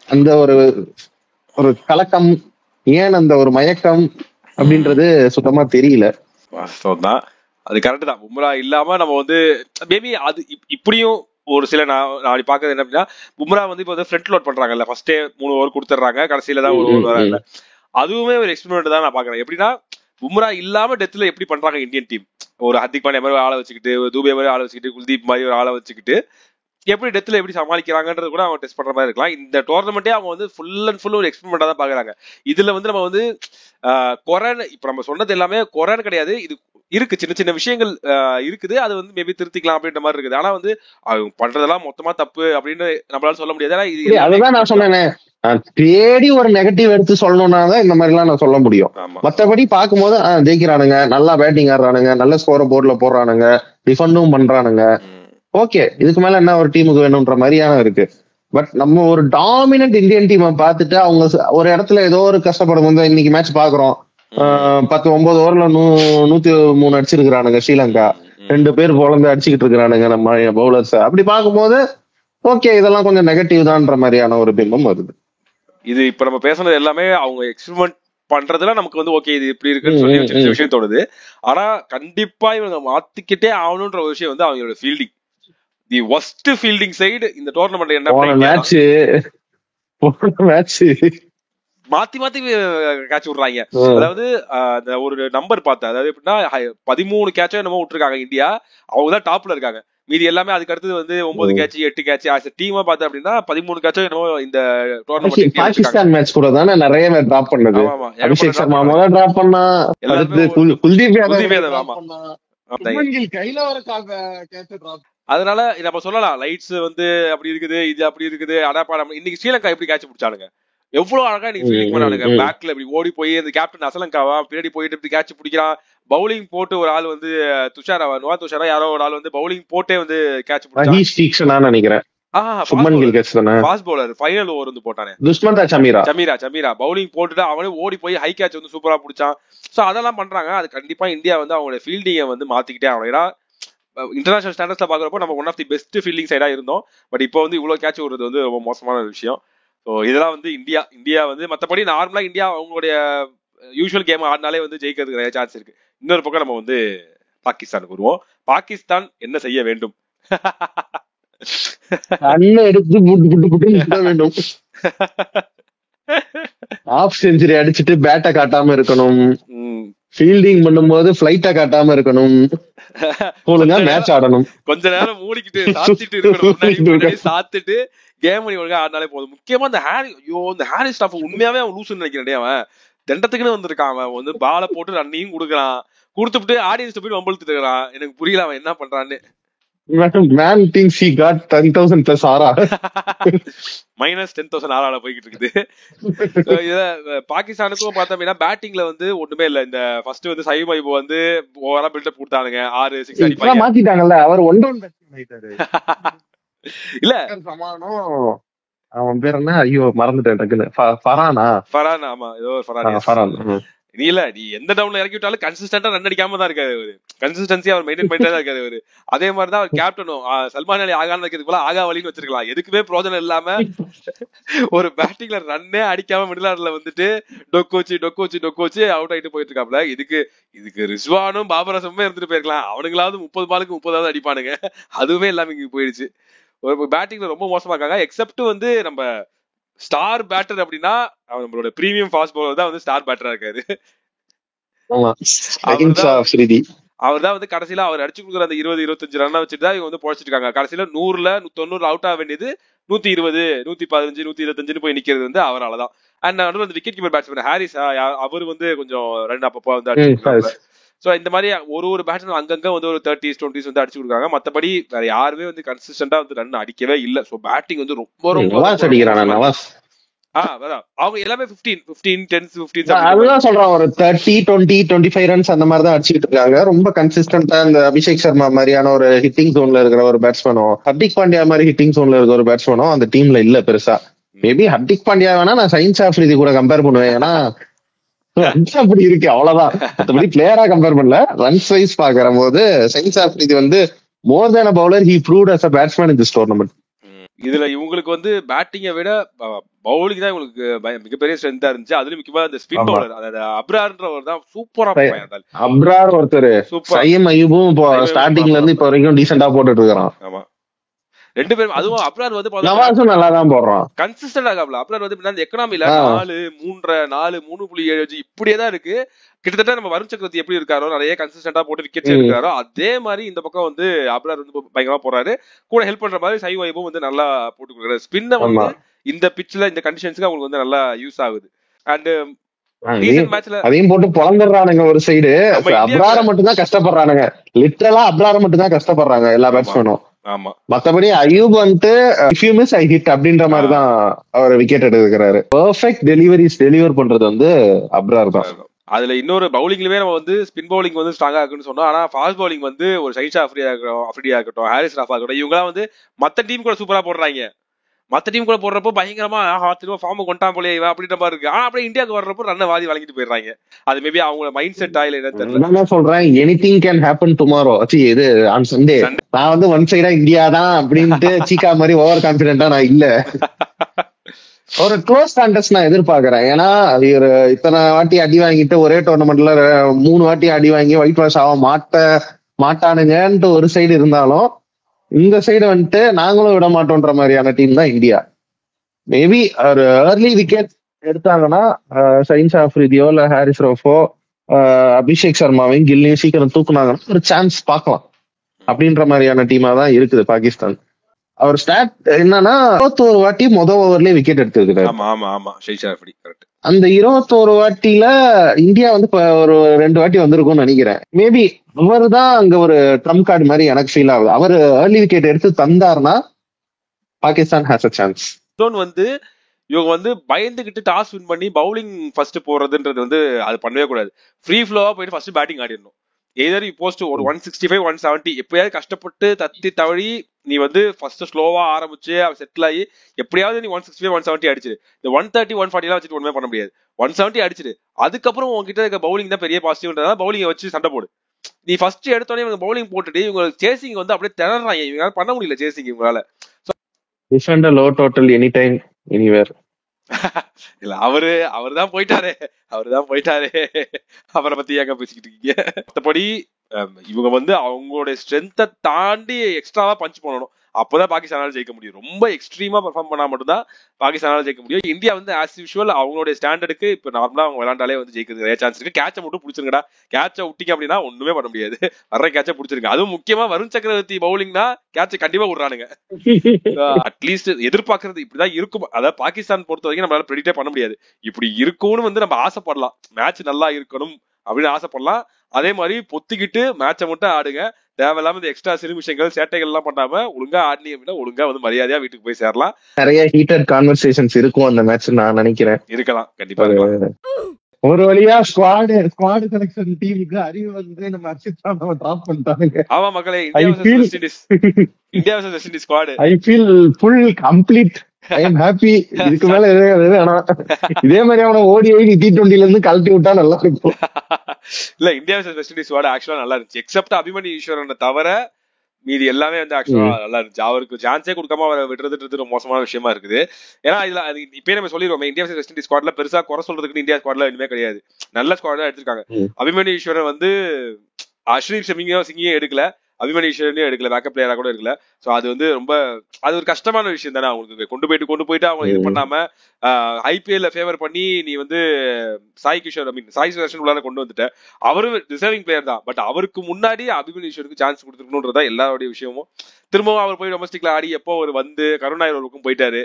அந்த ஒரு ஒரு கலக்கம், ஏன் அந்த ஒரு மயக்கம் அப்படின்றது சுத்தமா தெரியல. அது கரெக்ட் தான். பும்ரா இல்லாம நம்ம வந்து மேபி அது இப்படியும் ஒரு சில நான் பாக்குறது என்ன அப்படின்னா, பும்ரா வந்து இப்போ வந்து ஃப்ரண்ட் லோட் பண்றாங்கல்ல, ஃபர்ஸ்டே 3 ஓவர் கொடுத்துட்றாங்க, கடைசியில தான் 1 ஓவர் வராங்க. அதுவுமே ஒரு எக்ஸ்பெரிமெண்ட் தான் நான் பாக்குறேன். எப்படின்னா பும்ரா இல்லாம டெத்ல எப்படி பண்றாங்க இந்தியன் டீம், ஒரு ஹர்திக் பாண்டியா மாதிரி ஆளை வச்சுக்கிட்டு, தூபே மாதிரி ஆளை வச்சுக்கிட்டு, குல்தீப் மாதிரி ஒரு ஆளை வச்சுக்கிட்டு எப்படி டெத்ல எப்படி சமாளிக்கிறாங்கன்றது கூட அவங்க டெஸ்ட் பண்ற மாதிரி இருக்கலாம். இந்த டோர்னமெண்ட்டே அவங்க வந்து ஃபுல் அண்ட் ஃபுல் ஒரு எக்ஸ்பெரிமெண்டா தான் பாக்குறாங்க. இதுல வந்து நம்ம வந்து கொரன் இப்ப நம்ம சொன்னது எல்லாமே கொரன் கிடையாது, இது இருக்கு, சின்ன சின்ன விஷயங்கள் இருக்குது, அது வந்து மேபி திருத்திக்கலாம் அப்படின்ற மாதிரி இருக்குது. ஆனா வந்து அவங்க பண்றதெல்லாம் மொத்தமா தப்பு அப்படின்னு நம்மளால சொல்ல முடியாது. அதுதான் நான் சொன்னேன், தேடி ஒரு நெகட்டிவ் எடுத்து சொல்லணும்னா தான் இந்த மாதிரி எல்லாம் நான் சொல்ல முடியும். மத்தபடி பாக்கும்போது ஜெயிக்கிறானுங்க, நல்லா பேட்டிங் ஆடுறானுங்க, நல்ல ஸ்கோரை போர்ட்ல போடுறானுங்க, டிஃபெண்டும் பண்றானுங்க, ஓகே இதுக்கு மேல என்ன ஒரு டீமுக்கு வேணும்ன்ற மாதிரியான இருக்கு. பட் நம்ம ஒரு டாமினன்ட் இந்தியன் டீமை பார்த்துட்டு அவங்க ஒரு இடத்துல ஏதோ ஒரு கஷ்டப்படும் போது, இன்னைக்கு மேட்ச் பாக்குறோம் 19 ஓவர்ல 103 அடிச்சிருக்கிறானுங்க ஸ்ரீலங்கா, 2 பேர் போலந்து அடிச்சுக்கிட்டு இருக்கிறானுங்க நம்ம பவுலர்ஸ். அப்படி பார்க்கும்போது ஓகே இதெல்லாம் கொஞ்சம் நெகட்டிவ் தான்ன்ற மாதிரியான ஒரு பிம்பம் வருது. இது இப்ப நம்ம பேசுனது எல்லாமே அவங்க எக்ஸ்பெரிமெண்ட் பண்றதுல நமக்கு வந்து ஓகே இது இப்படி இருக்குன்னு சொல்லி வச்சிருக்க விஷயம் தோணுது. ஆனா கண்டிப்பா இவங்க மாத்திக்கிட்டே ஆகணும்ன்ற ஒரு விஷயம் வந்து அவங்களோட ஃபீல்டிங். தி வொஸ்ட் ஃபீல்டிங் சைடு இந்த டோர்னமெண்ட் என்ன மேட்ச் மாத்தி மாத்தி கேட்ச் விடுறாங்க. அதாவது ஒரு நம்பர் பார்த்தேன், அதாவது எப்படின்னா 13 கேட்சோ என்னமோ விட்டுருக்காங்க இந்தியா, அவங்க தான் டாப்ல இருக்காங்க. மீதி எல்லாமே அதுக்கு அடுத்தது வந்து 9 கேட்ச் 8 கேட்ச் ஆஸ் டீமா பார்த்தா அப்படின்னா 13 கேட்சோ என்னமோ இந்த டோர்னமெண்ட். பாகிஸ்தான் மேட்ச் கூட தானே நிறைய பேர் டிராப் பண்ணது. அபிஷேக் சர்மா முதல்ல டிராப் பண்ணா, குல்தீப் யாதவ் கையில வர கேட்ச் டிராப். அதனால நம்ம சொல்லலாம் லைட்ஸ் வந்து அப்படி இருக்குது, இது அப்படி இருக்குது. அடாப்பா இன்னைக்கு ஸ்ரீலங்கா எப்படி கேட்ச் பிடிச்சானுங்க, எவ்வளவு அழகா நீங்க ஃபீலிங் பண்ணானுங்க. பேக்ல இப்படி ஓடி போய் அந்த கேப்டன் அசலங்காவா பின்னாடி போயிட்டு இப்படி கேட்ச் பிடிக்கிறான். பவுலிங் போட்டு ஒரு ஆள் வந்து துஷாரா துஷாரா யாரோ ஒரு ஆள் வந்து பவுலிங் போட்டே வந்து கேட்ச் பிடிச்சான் நினைக்கிறேன். ஃபாஸ்ட் பவுலர் ஃபைனல் ஓவர் வந்து போட்டானே சமீரா பவுலிங் போட்டுட்டு அவனே ஓடி போய் ஹை கேட்ச் வந்து சூப்பரா பிடிச்சான். சோ அதெல்லாம் பண்றாங்க. அது கண்டிப்பா இந்தியா வந்து அவங்களோட ஃபீல்டிங்கை வந்து மாத்திக்கிட்டே ஆகணும். ஏன்னா இன்டர்நேஷனல் ஸ்டாண்டர்ட்ஸ்ல பாக்குறப்போ நம்ம one of the best fielding சைடா இருந்தோம். பட் இப்போ வந்து இவ்வளவு கேட்ச் விடுறது வந்து ரொம்ப மோசமான ஒரு விஷயம். ஸோ இதெல்லாம் வந்து இந்தியா வந்து மற்றபடி நார்மலா இந்தியா அவங்களுடைய யூஸ்வல் கேம் ஆடினாலே வந்து ஜெயிக்கிறதுக்கு நிறைய சான்ஸ் இருக்கு. இன்னொரு பக்கம் நம்ம வந்து பாகிஸ்தானுக்கு வருவோம். பாகிஸ்தான் என்ன செய்ய வேண்டும்? ஆஃப் செஞ்சுரி அடிச்சுட்டு பேட்டை காட்டாம இருக்கணும், ஃபீல்டிங் பண்ணும்போது ஃபிளைட்ட காட்டாம இருக்கணும், ஒழுங்கா மேட்ச் ஆடணும், கொஞ்ச நேரம் மூடிக்கிட்டு சாத்திட்டு இருக்கணும், சாத்திட்டு கேம் பண்ணி ஒழுங்கா ஆடினாலே போதும். முக்கியமா இந்த ஹாரி ஸ்டாஃப் உண்மையாவே அவன் லூசுன்னு நினைக்கிறேன். அவன் தண்டத்துக்குன்னு வந்திருக்கான். அவன் வந்து பாலை போட்டு ரன்னையும் கொடுக்குறான், கொடுத்துட்டு ஆடியன்ஸ் போய் வம்பழுத்துட்டு இருக்கிறான். எனக்கு புரியல அவன் என்ன பண்றான்னு. Man thinks he got 10,000 plus RR. Minus 10,000 RR போய்கிட்டு இருக்குது. பாகிஸ்தானுக்கும் பார்த்தோம்னா பேட்டிங்ல வந்து ஒண்ணுமே இல்ல. இந்த ஃபர்ஸ்ட் வந்து சைம் ஐபோ வந்து ஓவரா பில்டப் கொடுத்தானுங்க, 6 6 அடிப்பாங்க. மாத்திட்டாங்கல்ல, அவர் 1-1 பேட்டிங் ஆயிட்டாரு. இல்ல சமானம் அவன் பேர் என்ன, ஐயோ மறந்துட்டேன் டக்குன்னு. ஃபரான். ஆமா ஏதோ ஃபரான். நீ எந்த டவுன்ல இறக்கி விட்டாலும் கன்சிஸ்டன்டா ரன் அடிக்காம தான் இருக்காரு அவரு. கன்சிஸ்டன்சி அவர் மெயின்டைன் பண்ணிட்டே தான் இருக்காரு அவரு. அதே மாதிரிதான் அவர் கேப்டனும் சல்மான் அலி ஆகான்னு வைக்கிறதுக்கு போல ஆகா வலின்னு வச்சிருக்கலாம். எதுக்குமே பிரோஜனம் இல்லாம ஒரு பேட்டிங்ல ரன்னே அடிக்காம மிடில் ஆர்டர்ல வந்துட்டு டொக்கோச்சு அவுட் ஆயிட்டு போயிட்டு இருக்காப்ல. இதுக்கு ரிஸ்வானும் பாபர் அசமுமே இருந்துட்டு போயிருக்கலாம். அவனுங்களாவது 30 பாலுக்கு 30 அடிப்பானுங்க. அதுவுமே இல்லாம இங்க போயிடுச்சு. ஒரு பேட்டிங்ல ரொம்ப மோசமா இருக்காங்க. எக்ஸப்ட் வந்து நம்ம ஸ்டார் பேட்டர் அப்படின்னா நம்மளோட பிரீமியம் ஃபாஸ்ட் பவுலர் தான் வந்து ஸ்டார் பேட்டரா இருக்காரு. அவர் தான் வந்து கடைசியில அவர் அடிச்சு கொடுக்குற அந்த 20-25 ரன் வச்சுட்டு தான் இவங்க வந்து பொழைச்சிட்டு இருக்காங்க. கடைசியில 100-90 அவுட் ஆக வேண்டியது 120, 115, 125 போய் நிக்கிறது வந்து அவராலதான். அண்ட் நடுவில் வந்து விக்கெட் கீப்பர் பேட்ஸ்மேன் ஹாரிஸ் அவர் வந்து கொஞ்சம் ரன் அப்பப்போ வந்து அடிச்சு கொடுக்குறாங்க. சோ இந்த மாதிரி ஒரு பேட்ஸ்மேன் அங்கங்க வந்து ஒரு 30s 20s வந்து அடிச்சு கொடுக்குறாங்க. மத்தபடி வேற யாருமே வந்து கன்சிஸ்டன்டா வந்து ரன் அடிக்கவே இல்ல. சோ பேட்டிங் வந்து ரொம்ப அவங்க எல்லாமே 15, 10, 15 அதுதான் சொல்றான். ஒரு 30, 20, 25 ரன்ஸ் அந்த மாதிரி தான் அடிச்சுட்டு இருக்காங்க. ரொம்ப கன்சிஸ்டன்டா இந்த அபிஷேக் சர்மா மாதிரியான ஒரு ஹிட்டிங் ஜோன்ல இருக்கிற ஒரு பேட்ஸ்மேனோ, ஹர்திக் பாண்டியா மாதிரி ஹிட்டிங் ஜோன்ல இருக்கிற ஒரு பேட்ஸ்மேனோ அந்த டீம்ல இல்ல பெருசா. மேபி ஹர்திக் பாண்டியா வேணா நான் சைன்ஸ் ஆஃப்ரிதி கூட கம்பேர் பண்ணுவேன். ஏன்னா அப்படி இருக்கு அவ்வளவுதான். மற்றபடி பிளேயரா கம்பேர் பண்ணல. ரன்ஸ் வைஸ் பாக்குற போது சைன்ஸ் ஆஃப்ரிதி வந்து more than a bowler he proved as a batsman in this tournament. இதுல இவங்களுக்கு வந்து பேட்டிங்கை விட பவுலிங் தான் இவங்களுக்கு மிகப்பெரிய ஸ்ட்ரென்த்தா இருந்துச்சு. அதுலயும் முக்கியமா இந்த ஸ்பின் பவுலர் அதாவது அப்ரார்ன்றவர் தான் சூப்பரா போயிருந்தாரு. அப்ரார் ஒருத்தர் சையம் அய்யூபும் இப்போ ஸ்டார்டிங்ல இருந்து இப்ப வரைக்கும் டீசென்ட்டா போட்டுட்டு இருக்கான். ஆமா, ரெண்டு பேரும். அதுவும் அப்ரார் வந்து நவாஸும் நல்லா தான் போடுறான், கன்சிஸ்டன்ட் ஆகல. அப்ரார் வந்து அந்த எக்கனாமில 4, 3, 3.7 இப்படியே தான் இருக்கு. கிட்டத்தட்ட நம்ம வருண் சக்கரவர்த்தி எப்படி இருக்காரோ நிறைய கன்சிஸ்டன்டா போட்டு விக்கெட் எடுக்கிறாரோ அதே மாதிரி இந்த பக்கம் வந்து அப்ரார் வந்து பயங்கரமா போறாரு. கூட ஹெல்ப் பண்ற மாதிரி சை வைபும் வந்து நல்லா போட்டு கொடுக்குறாரு. ஸ்பின்ன வந்து இந்த பிட்ச்ல இந்த கண்டிஷன்ஸ்க்கு அவங்களுக்கு வந்து நல்லா யூஸ் ஆகுது. அண்ட் அதையும் போட்டு பொழந்துடுறானுங்க ஒரு சைடு. அப்ரார மட்டும் தான் கஷ்டப்படுறானுங்க, லிட்டரலா அப்ரார மட்டும் தான் கஷ்டப்படுறாங்க எல்லா பேட்ஸ்மேனும். ஆமா, மத்தபடி அயூப் வந்துட்டு if you miss I hit அப்படின்ற மாதிரி தான் அவர் விக்கெட் எடுக்கிறாரு. பெர்ஃபெக்ட் டெலிவரிஸ் டெலிவர் பண்றது வந்து அப்ரார் தான். அதுல இன்னொரு பவுலிங்லயுமே நம்ம வந்து ஸ்பின் பவுலிங் வந்து ஸ்ட்ராங்கா இருக்குன்னு சொன்னோம். ஆனா ஃபாஸ்ட் பவுலிங் வந்து ஒரு சைன்ஸ் ஆஃப்ரியா இருக்கட்டும், ஹாரிஸ் ராஃபா இருக்கட்டும், இவங்கலாம் வந்து மத்த டீம் கூட சூப்பரா போடுறாங்க. மத்த டீம் கூட போடுறப்போ பயங்கரமா திரும்ப ஃபார்ம் கொண்டான் போலே அப்படின்ற மாதிரி இருக்கு. ஆனா அப்படியே இந்தியாவுக்கு வர்றப்போ ரன்னை வாதி வழங்கிட்டு போயிடுறாங்க. அது மேபி அவங்க மைண்ட் செட் ஆயில என்ன சொல்றேன், எனிதிங் கேன் ஹேப்பன் டுமாரோ. இது ஆன் சண்டே நான் வந்து ஒன் சைடா இந்தியா தான் அப்படின்ட்டு சீக்கா மாதிரி ஓவர் கான்பிடென்டா நான் இல்ல. ஒரு க்ளோஸ் கான்டெஸ்ட் நான் எதிர்பார்க்கறேன். ஏன்னா இத்தனை வாட்டி அடி வாங்கிட்டு ஒரே டோர்னமெண்ட்ல 3 வாட்டி அடி வாங்கி ஒயிட் வாஷ் ஆக மாட்டானுங்கன்ட்டு ஒரு சைடு இருந்தாலும், இந்த சைடு வந்துட்டு நாங்களும் விட மாட்டோன்ற மாதிரியான டீம் தான் இந்தியா. மேபி ஒரு ஏர்லி விக்கெட் எடுத்தாங்கன்னா சைன்ஸ் ஆஃப்ரிதியோ இல்ல ஹாரிஸ் ராஃபோ அபிஷேக் சர்மாவையும் கில்லையும் சீக்கிரம் தூக்குனாங்கன்னா ஒரு சான்ஸ் பார்க்கலாம் அப்படின்ற மாதிரியான டீமா தான் இருக்குது பாகிஸ்தான். அவர் ஸ்டாட் என்னன்னா 21 வாட்டி முதல் ஓவர்லயே விக்கெட் எடுத்திருக்காரு. அந்த 21 வாட்டில இந்தியா வந்து ஒரு 2 வாட்டி வந்திருக்கும்னு நினைக்கிறேன். மேபி அவர் தான் அங்க ஒரு ட்ரம் கார்டு மாதிரி எனக்கு ஃபீல் ஆகுது. அவர் ஏர்லி விக்கெட் எடுத்து தந்தாருன்னா பாகிஸ்தான் ஹேஸ் அ சான்ஸ். வந்து இவங்க வந்து பயந்துகிட்டு டாஸ் வின் பண்ணி பவுலிங் ஃபர்ஸ்ட் போறதுன்றது வந்து அது பண்ணவே கூடாது. ஃப்ரீ ஃப்ளோவா போயிட்டு ஃபர்ஸ்ட் பேட்டிங் ஆடிடணும். எதர் போஸ்ட் ஒரு 165, 170 எப்பயாவது கஷ்டப்பட்டு தத்தி தவழி நீ வந்து ஃபர்ஸ்ட் ஸ்லோவா ஆரம்பிச்சு செட்டில் ஆகி எப்படியாவது நீ 165, 170 அடிச்சிரு. இந்த 130, 140 எல்லாம் வச்சுட்டு ஒண்ணுமே பண்ண முடியாது. 170 அடிச்சிரு. அதுக்கப்புறம் உங்ககிட்ட இருக்க பவுலிங் தான் பெரிய பாசிட்டிவ்ன்றதால பவுலிங்கை வச்சு சண்டை போடு. நீ ஃபர்ஸ்ட் எடுத்தோடனே இவங்க பவுலிங் போட்டுட்டு இவங்க சேசிங் வந்து அப்படியே திணறாங்க. இவங்களால பண்ண முடியல சேசிங் இவங்களால. Defend low total any time anywhere. இல்ல அவர்தான் போயிட்டாரே அவரை பத்தி ஏங்க பேசிக்கிட்டு இருக்கீங்க. மற்றபடி இவங்க வந்து அவங்களோட ஸ்ட்ரென்த்தை தாண்டி எக்ஸ்ட்ராவா பஞ்ச் பண்ணணும். அப்பதான் பாகிஸ்தானால ஜெயிக்க முடியும். ரொம்ப எக்ஸ்ட்ரீமா பெர்ஃபார்ம் பண்ணா மட்டும்தான் பாகிஸ்தானால ஜெயிக்க முடியும். இந்தியா வந்து ஆஸ் யூஷுவல் அவங்களுடைய ஸ்டாண்டர்டுக்கு இப்ப நார்மலா அவங்க விளையாண்டாலே வந்து ஜெயிக்கிறது நிறைய சான்ஸ் இருக்கு. கேட்சை மட்டும் பிடிச்சிருங்கடா. கேட்சை விட்டீங்க அப்படின்னா ஒண்ணுமே பண்ண முடியாது. வர்ற கேட்சை பிடிச்சிருங்க. அதுவும் முக்கியமா வருண் சக்கரவர்த்தி பவுலிங்னா கேட்சை கண்டிப்பா விடுறானுங்க. அட்லீஸ்ட் எதிர்பார்க்கறது இப்படிதான் இருக்கும். அதாவது பாகிஸ்தான் பொறுத்த வரைக்கும் நம்மளால ப்ரெடிக்டே பண்ண முடியாது. இப்படி இருக்கும்னு வந்து நம்ம ஆசைப்படலாம். மேட்ச் நல்லா இருக்கணும் அப்படின்னு ஆசைப்படலாம். அதே மாதிரி பொத்திக்கிட்டு மேட்சை மட்டும் ஆடுங்க. தேவையில்லாம இந்த எக்ஸ்ட்ரா சிறு விஷயங்கள் சேட்டைகள் எல்லாம் பண்ணாம ஒழுங்கா ஆடினீங்க அப்படின்னா ஒழுங்கா வந்து மரியாதையா வீட்டுக்கு போய் சேரலாம். நிறைய ஹீட்டட் கான்வர்சேஷன்ஸ் இருக்கும் அந்த மேட்ச் நான் நினைக்கிறேன். இருக்கலாம், கண்டிப்பா. ஒரு வழியா ஸ்குவாட் செலக்ஷன் டீமுக்கு அறிவு வந்து நம்ம அர்ஷித் ராணாவை டிராப் பண்ணிட்டாங்க. ஆமா மக்களே, India versus West Indies squad I feel full complete. I am happy. இதுக்கு மேல இதே மாதிரி அவனை ODI T20 இருந்து கழட்டி விட்டா நல்லா இருக்கும். இல்ல, India versus West Indies squad ஆக்சுவலா நல்லா இருந்துச்சு. எக்ஸப்ட் அபிமன்யு ஈஸ்வரனை தவிர மீதி எல்லாமே வந்து ஆக்சுவலா நல்லா இருந்துச்சு. அவருக்கு சான்ஸே கொடுக்காம அவரை விடுறதுன்றது ரொம்ப மோசமான விஷயமா இருக்குது. ஏன்னா இதுல இப்பயே நம்ம சொல்லிடுவோம், இந்தியா வெர்சஸ் வெஸ்ட் இண்டீஸ் ஸ்குவாட்ல பெருசா குறை சொல்றதுக்கு இந்தியா ஸ்குவாட்ல எதுவுமே கிடையாது. நல்ல ஸ்குவாட் தான் எடுத்திருக்காங்க. அபிமன்யு ஈஸ்வரன் வந்து அஸ்வின் சிங்கையும் எடுக்கல. அபிமன்யூஷனையும் எடுக்கல, பேக்கப் பிளேயரா கூட இருக்கல. சோ அது வந்து ரொம்ப அது ஒரு கஷ்டமான விஷயம் தானே அவங்களுக்கு. கொண்டு போயிட்டு அவங்க இது பண்ணாம ஐபிஎல்ல ஃபேவர் பண்ணி நீ வந்து சாய் கிஷோர் சாய் சுதர்ஷன் உள்ளார கொண்டு வந்துட்ட. அவரும் ரிசர்விங் பிளேயர் தான், பட் அவருக்கு முன்னாடி அபிமன்யூஷனுக்கு சான்ஸ் கொடுத்துருக்கணும்ன்றதா எல்லாருடைய விஷயமும். திரும்பவும் அவர் போய் டொமஸ்டிக்ல ஆடி எப்போ ஒரு வந்து கருணாயருக்கும் போயிட்டாரு.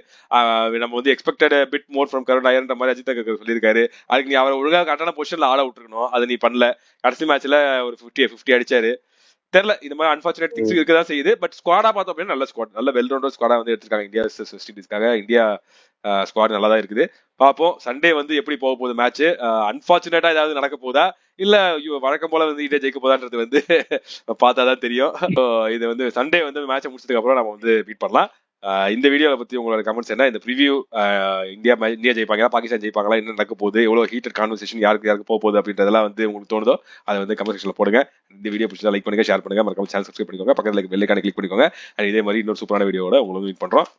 நம்ம வந்து எக்ஸ்பெக்டட் பிட் மோர் ஃப்ரம் கருணாயர்ன்ற மாதிரி அஜித் சொல்லியிருக்காரு. அதுக்கு நீ அவரை ஒழுங்காக கரெக்டான பொசிஷன்ல ஆட விட்டுருக்கணும், அதை நீ பண்ணல. கடைசி மேட்ச்ல ஒரு 50 அடிச்சாரு. தெரியல, இந்த மாதிரி அன்பார்ச்சுனேட் திங்ஸ் இருக்கதான் செய்யுது. பட் ஸ்குவாடா பார்த்தோம் அப்படின்னா நல்ல ஸ்குவாட், நல்ல வெல் ரவுண்டட் ஸ்குவாடா வந்து எடுத்திருக்காங்க இந்தியா வெஸ்ட் இண்டீஸ்க்காக. இந்தியா ஸ்குவாட் நல்லா தான் இருக்குது. பார்ப்போம் சண்டே வந்து எப்படி போக போகுது மேட்ச். அன்பார்ச்சுனேட்டா ஏதாவது நடக்க போதா இல்ல வழக்கம் போல வந்து இந்தியா ஜெயிக்க போதான்றது வந்து பார்த்தாதான் தெரியும். இது வந்து சண்டே வந்து மேட்சை முடிச்சதுக்கு அப்புறம் நம்ம வந்து மீட் பண்ணலாம். இந்த வீடியோவை பத்தி உங்களோட கமெண்ட்ஸ் என்ன? இந்த ப்ரிவியூ இந்தியா ஜெயிப்பாங்களா, பாகிஸ்தான் ஜெயிப்பாங்களா, என்ன நடக்க போகுது, எவ்வளவு ஹீட்டட் கான்வர்சேஷன் யாருக்கு போக போகுது அப்படின்றதெல்லாம் வந்து உங்களுக்கு தோணுதோ அதை வந்து கமெண்ட் செக்ஷன்ல போடுங்க. இந்த வீடியோ பிடிச்சா லைக் பண்ணுங்க, ஷேர் பண்ணுங்க, மறக்காம சேனல் சப்ஸ்கிரைப் பண்ணிக்கோங்க, பக்கத்துல பெல் ஐகானை கிளிக் பண்ணிக்கோங்க. அண்ட் இதே மாதிரி இன்னொரு சூப்பரான வீடியோவோட உங்களுக்கு மீட் பண்றோம்.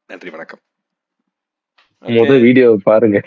நன்றி, வணக்கம். வீடியோ பாருங்க.